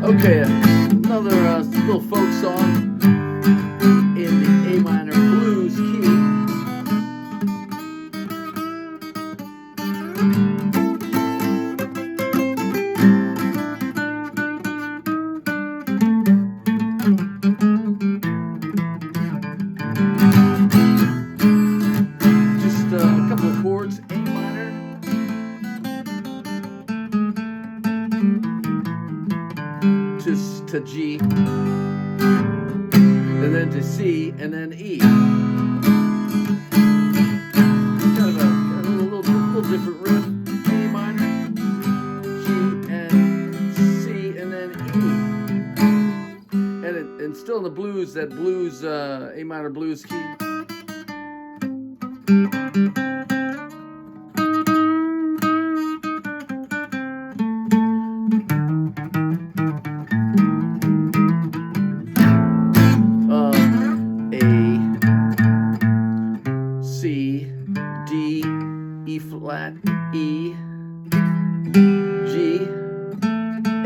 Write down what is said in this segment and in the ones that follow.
Okay, another little folk song in the A minor blues key. Just a couple of chords, A minor. To G, and then to C, and then E. Kind of a little different riff. A minor, G, and C, and then E. And still in the blues, that blues, A minor blues key. C, D, E flat, E, G, A.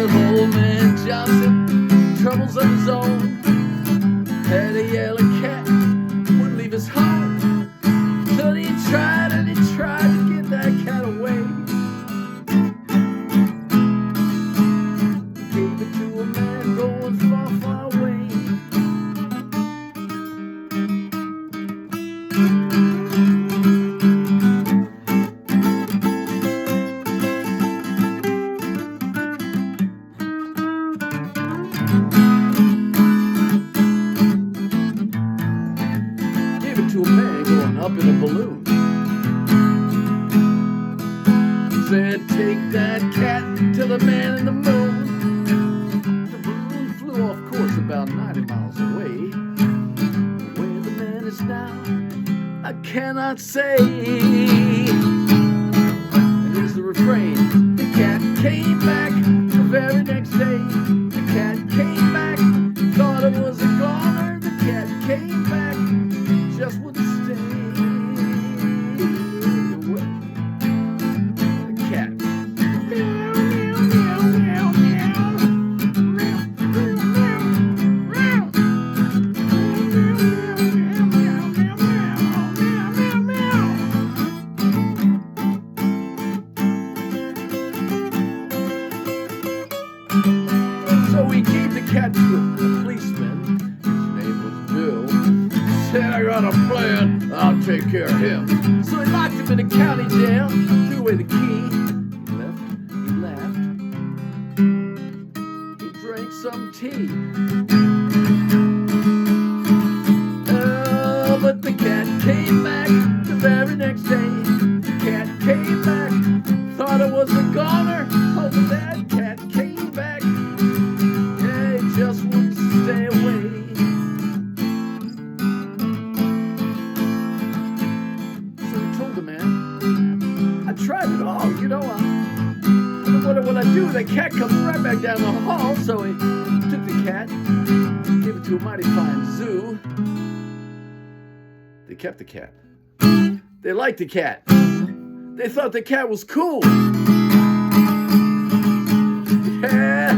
Old man Johnson, troubles of his own, had a yellow cat, wouldn't leave his home. He tried and he tried to get that cat away. Gave it to a man going far, far away. Gave it to a man going up in a balloon. Said, take that cat to the man in the moon. The balloon flew off course about 90 miles away. Where the man is now, I cannot say. And here's the refrain. The cat came back the very next day. The cat came back, thought it was a goner. The cat came back, just wouldn't stay. So he gave the cat to the policeman. His name was Bill. Said, I got a plan, I'll take care of him. So he locked him in the county jail, threw away the key. He laughed. He drank some tea. But the cat came back the very next day. The cat came back, thought it was a goner. Oh, but that cat came back. Yeah, he just wouldn't stay away. So he told the man, I tried it all, you know. What I do, the cat comes right back down the hall. So he took the cat, gave it to a mighty fine zoo. They kept the cat. They liked the cat. They thought the cat was cool. Yeah,